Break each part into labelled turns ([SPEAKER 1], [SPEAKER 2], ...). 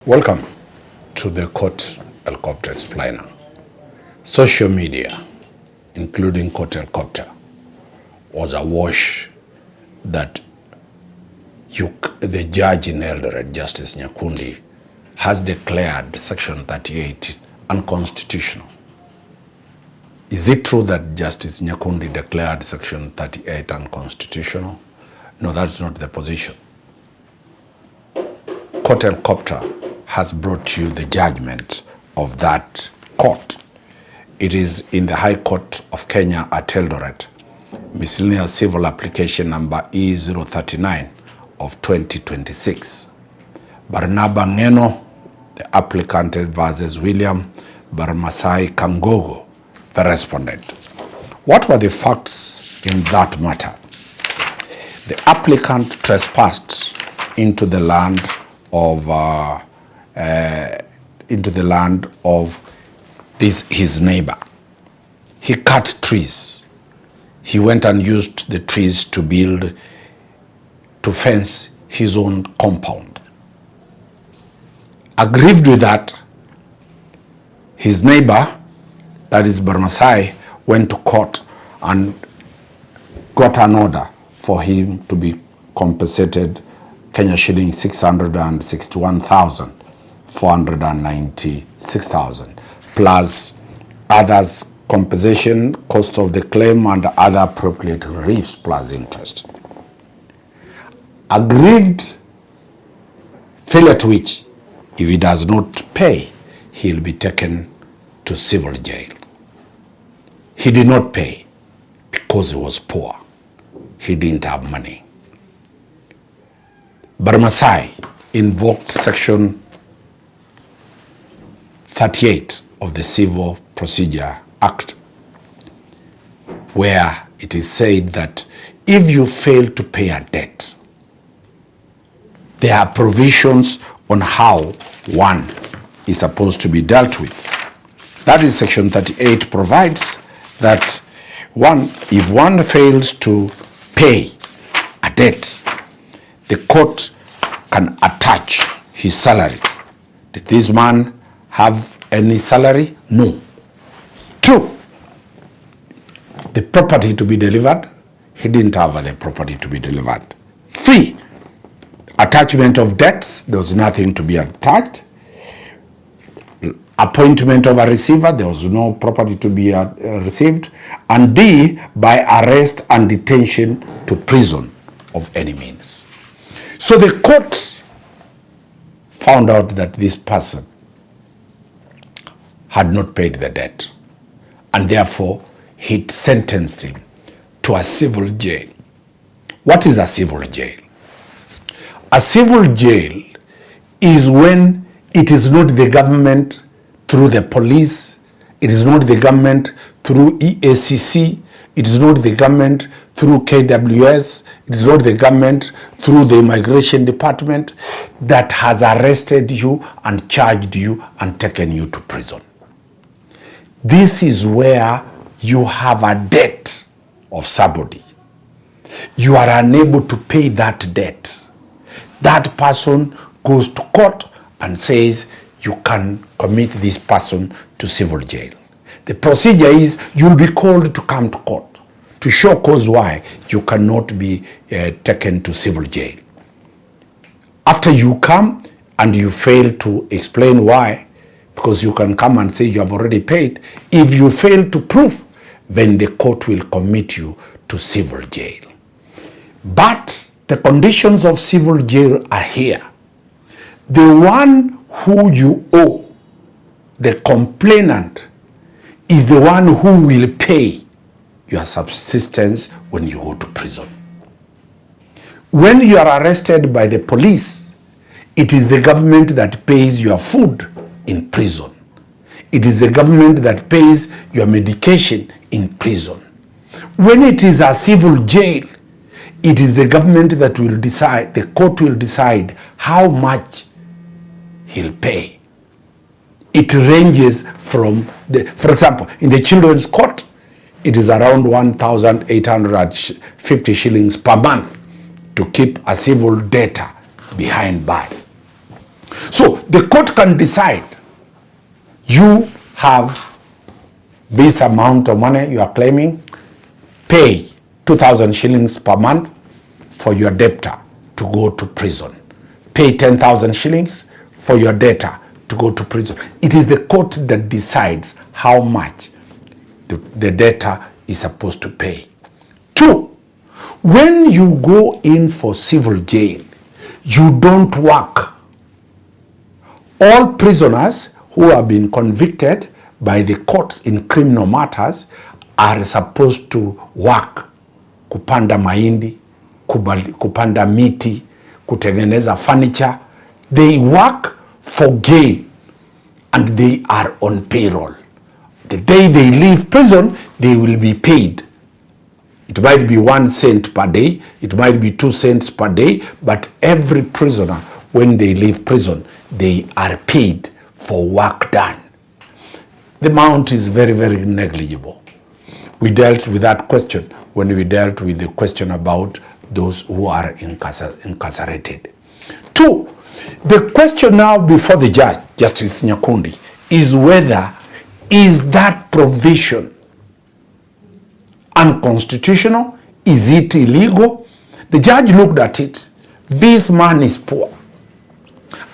[SPEAKER 1] Welcome to the Court Helicopter Explainer. Social media, including Court Helicopter, was awash that the judge in Eldoret, Justice Nyakundi, has declared Section 38 unconstitutional. Is it true that Justice Nyakundi declared Section 38 unconstitutional? No, that's not the position. Court Helicopter has brought you the judgment of that court. It is in the High Court of Kenya at Eldoret, miscellaneous civil application number E039 of 2026. Barnaba Ngeno, the applicant, versus William Barmasai Kangogo, the respondent. What were the facts in that matter? The applicant trespassed into the land of his neighbor. He cut trees. He went and used the trees to fence his own compound. Aggrieved with that, his neighbor, that is Barmasai, went to court and got an order for him to be compensated Kenya shilling 621,496,000 plus others compensation, cost of the claim, and other appropriate reliefs plus interest. Aggrieved, failure to which, if he does not pay, he'll be taken to civil jail. He did not pay because he was poor. He didn't have money. Barmasai invoked Section 38 of the Civil Procedure Act, where it is said that if you fail to pay a debt, there are provisions on how one is supposed to be dealt with. That is, Section 38 provides that if one fails to pay a debt, the court can attach his salary. Did this man have any salary? No. 2, the property to be delivered, he didn't have any property to be delivered. 3, attachment of debts, there was nothing to be attached. Appointment of a receiver, there was no property to be received. And D, by arrest and detention to prison of any means. So the court found out that this person had not paid the debt, and therefore he sentenced him to a civil jail. What is a civil jail? A civil jail is when it is not the government through the police, it is not the government through EACC, it is not the government through KWS, it is not the government through the immigration department that has arrested you and charged you and taken you to prison. This is where you have a debt of somebody. You are unable to pay that debt. That person goes to court and says you can commit this person to civil jail. The procedure is you'll be called to come to court to show cause why you cannot be taken to civil jail. After you come and you fail to explain why, because you can come and say you have already paid, if you fail to prove, then the court will commit you to civil jail. But the conditions of civil jail are here. The one who you owe, the complainant, is the one who will pay your subsistence when you go to prison. When you are arrested by the police, it is the government that pays your food in prison. It is the government that pays your medication in prison. When it is a civil jail, it is the government that will decide, the court will decide how much he'll pay. It ranges from, for example, in the children's court, it is around 1,850 shillings per month to keep a civil debtor behind bars. So the court can decide, you have this amount of money you are claiming, pay 2,000 shillings per month for your debtor to go to prison. Pay 10,000 shillings for your debtor to go to prison. It is the court that decides how much the debtor is supposed to pay. 2, when you go in for civil jail, you don't work. All prisoners who have been convicted by the courts in criminal matters are supposed to work. Kupanda mahindi, kupanda miti, kutengeneza furniture. They work for gain and they are on payroll. The day they leave prison, they will be paid. It might be 1 cent per day, it might be 2 cents per day, but every prisoner, when they leave prison, they are paid for work done. The amount is very, very negligible. We dealt with that question when we dealt with the question about those who are incarcerated. 2, the question now before the judge, Justice Nyakundi, is whether is that provision unconstitutional? Is it illegal? The judge looked at it. This man is poor.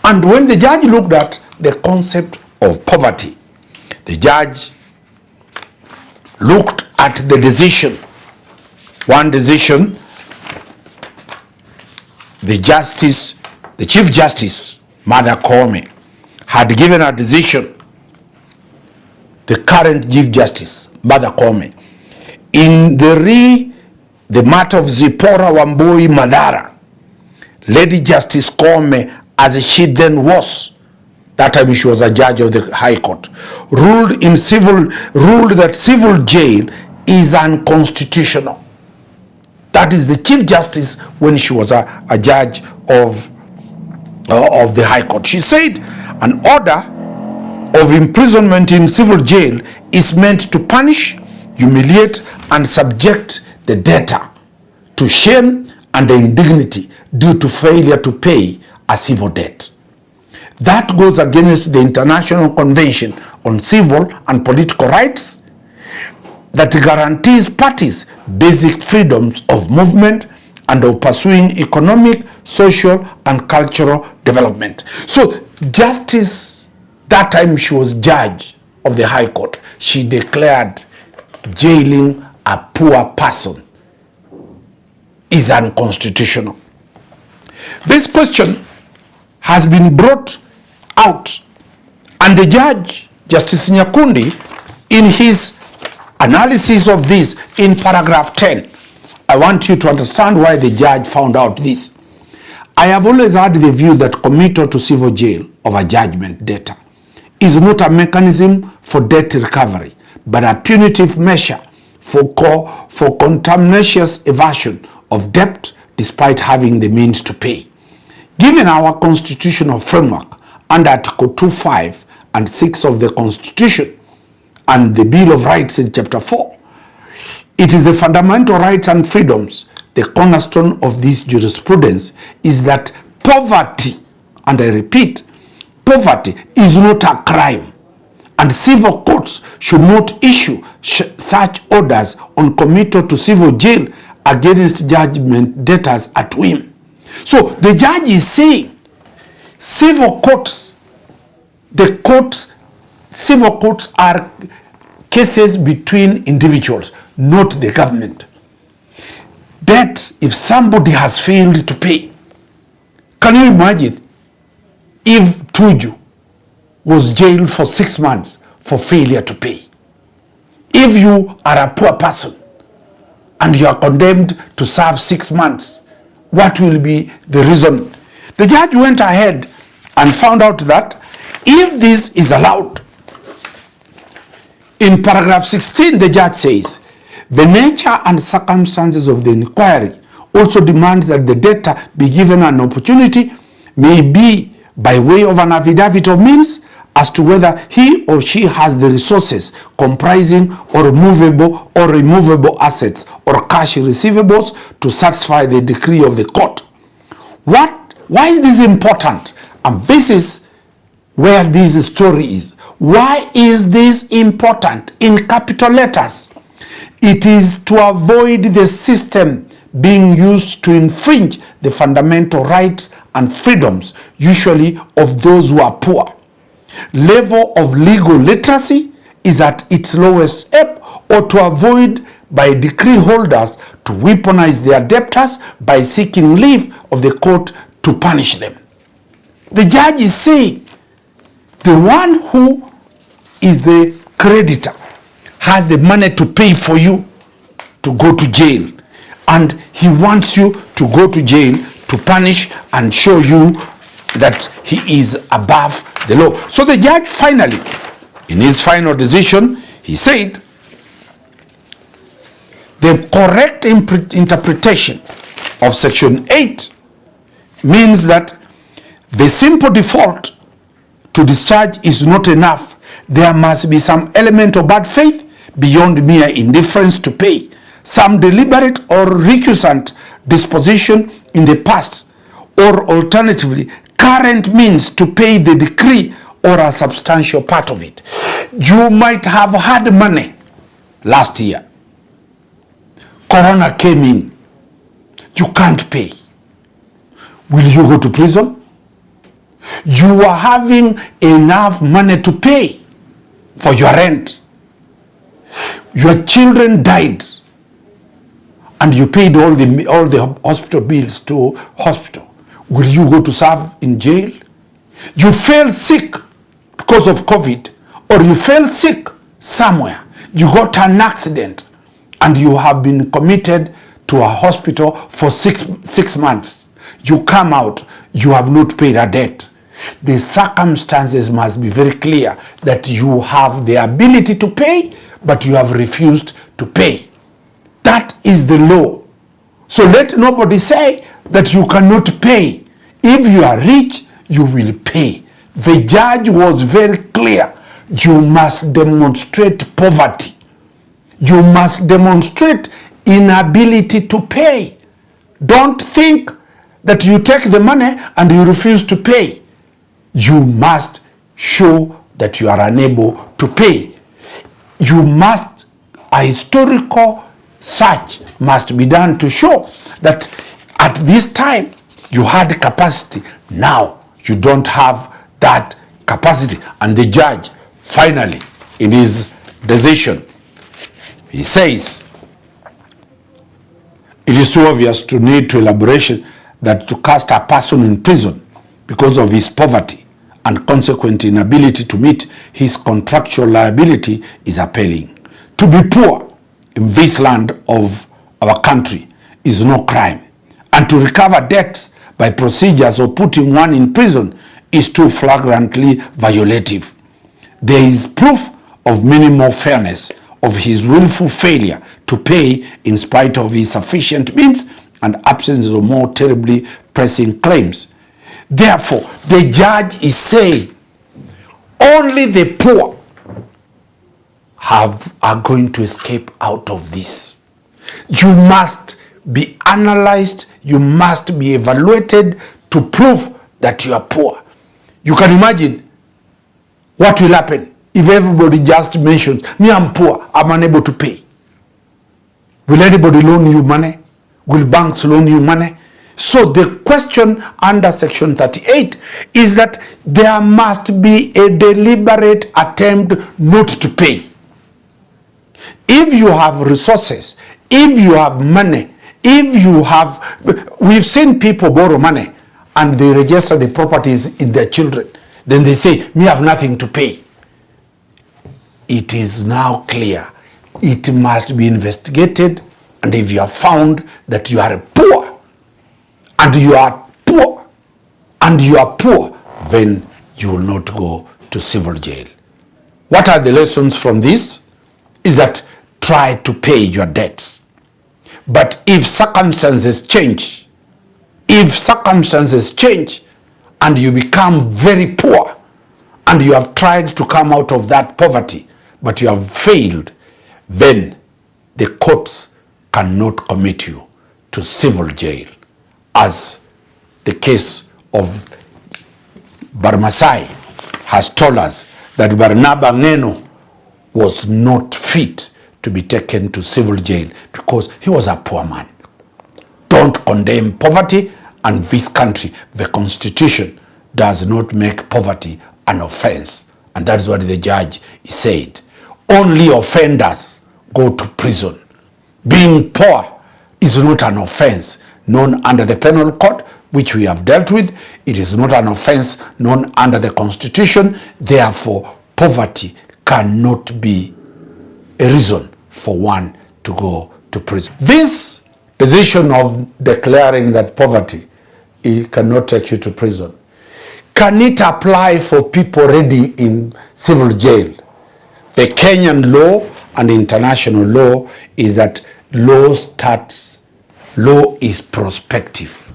[SPEAKER 1] And when the judge looked at the concept of poverty, the judge looked at the decision. One decision, the Chief Justice, Martha Koome, had given a decision, the current Chief Justice, Martha Koome, in the matter of Zipporah Wambui Madhara. Lady Justice Koome, as she then was, that time she was a judge of the High Court, ruled that civil jail is unconstitutional. That is the Chief Justice when she was a judge of the High Court. She said an order of imprisonment in civil jail is meant to punish, humiliate, and subject the debtor to shame and indignity due to failure to pay a civil debt. That goes against the International Convention on Civil and Political Rights that guarantees parties basic freedoms of movement and of pursuing economic, social, and cultural development. So Justice, that time she was judge of the High Court, she declared jailing a poor person is unconstitutional. This question has been brought out, and the judge, Justice Nyakundi, in his analysis of this in paragraph 10, I want you to understand why the judge found out this. I have always had the view that committal to civil jail of a judgment debtor is not a mechanism for debt recovery, but a punitive measure for contumacious evasion of debt despite having the means to pay. Given our constitutional framework under Article 2(5) and 6 of the Constitution and the Bill of Rights in Chapter 4, it is the fundamental rights and freedoms. The cornerstone of this jurisprudence is that poverty, and I repeat, poverty is not a crime, and civil courts should not issue such orders on committal to civil jail against judgment debtors at whim. So the judge is saying civil courts are cases between individuals, not the government. Debt, if somebody has failed to pay, can you imagine if Tuju was jailed for 6 months for failure to pay? If you are a poor person and you are condemned to serve 6 months, what will be the reason? The judge went ahead and found out that if this is allowed, in paragraph 16, the judge says, the nature and circumstances of the inquiry also demand that the debtor be given an opportunity, may be by way of an affidavit of means, as to whether he or she has the resources comprising or movable or removable assets or cash receivables to satisfy the decree of the court. Why is this important? And this is where this story is. Why is this important? In capital letters, it is to avoid the system being used to infringe the fundamental rights and freedoms, usually of those who are poor. Level of legal literacy is at its lowest ebb, or to avoid by decree holders to weaponize their debtors by seeking leave of the court to punish them. The judge is saying the one who is the creditor has the money to pay for you to go to jail, and he wants you to go to jail to punish and show you that he is above the law. So the judge finally, in his final decision, he said the correct interpretation of Section 8 means that the simple default to discharge is not enough. There must be some element of bad faith beyond mere indifference to pay, some deliberate or recusant disposition in the past, or alternatively, current means to pay the decree or a substantial part of it. You might have had money last year. Corona came in. You can't pay. Will you go to prison? You are having enough money to pay for your rent. Your children died, and you paid all the hospital bills to hospital. Will you go to serve in jail? You fell sick because of COVID, or you fell sick somewhere. You got an accident, and you have been committed to a hospital for six months. You come out, you have not paid a debt. The circumstances must be very clear that you have the ability to pay, but you have refused to pay. That is the law. So let nobody say that you cannot pay. If you are rich, you will pay. The judge was very clear. You must demonstrate poverty. You must demonstrate inability to pay. Don't think that you take the money and you refuse to pay. You must show that you are unable to pay. A historical search must be done to show that at this time you had capacity. Now you don't have that capacity. And the judge finally, in his decision, he says it is too obvious to need to elaboration that to cast a person in prison because of his poverty and consequent inability to meet his contractual liability is appalling. To be poor in this land of our country is no crime, and to recover debts by procedures or putting one in prison is too flagrantly violative. There is proof of minimal fairness of his willful failure to pay in spite of his sufficient means and absence of more terribly pressing claims. Therefore, the judge is saying only the poor are going to escape out of this. You must be analyzed, you must be evaluated to prove that you are poor. You can imagine what will happen if everybody just mentions, me, I'm poor, I'm unable to pay. Will anybody loan you money? Will banks loan you money? So the question under Section 38 is that there must be a deliberate attempt not to pay. If you have resources, if you have money, we've seen people borrow money and they register the properties in their children. Then they say, me have nothing to pay. It is now clear. It must be investigated, and if you are found that you are poor, and you are poor, then you will not go to civil jail. What are the lessons from this? Is that try to pay your debts. But if circumstances change, and you become very poor, and you have tried to come out of that poverty, but you have failed, then the courts cannot commit you to civil jail, as the case of Barmasai has told us that Barnaba Ngeno was not fit to be taken to civil jail because he was a poor man. Don't condemn poverty, and this country, the Constitution, does not make poverty an offense. And that's what the judge said. Only offenders go to prison. Being poor is not an offense known under the penal code, which we have dealt with. It is not an offense known under the Constitution. Therefore, poverty cannot be a reason for one to go to prison. This decision of declaring that poverty cannot take you to prison, can it apply for people already in civil jail? The Kenyan law and international law is that law is prospective.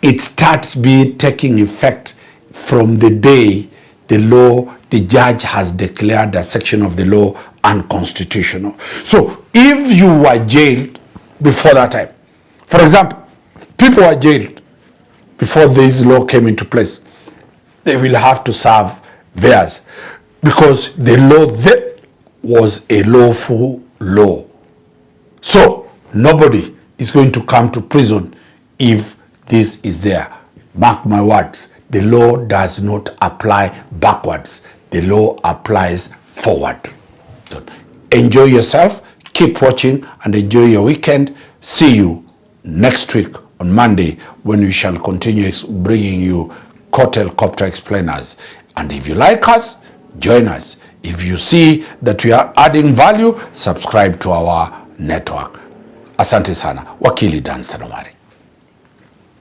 [SPEAKER 1] It starts taking effect from the day the judge has declared a section of the law unconstitutional. So if you were jailed before that time, for example, people were jailed before this law came into place, they will have to serve theirs because the law then was a lawful law. So nobody is going to come to prison if this is there. Mark my words, the law does not apply backwards. The law applies forward. So enjoy yourself, keep watching, and enjoy your weekend. See you next week on Monday when we shall continue bringing you court helicopter explainers. And if you like us, join us. If you see that we are adding value, subscribe to our network. Asante sana. Wakili Danstan Omari.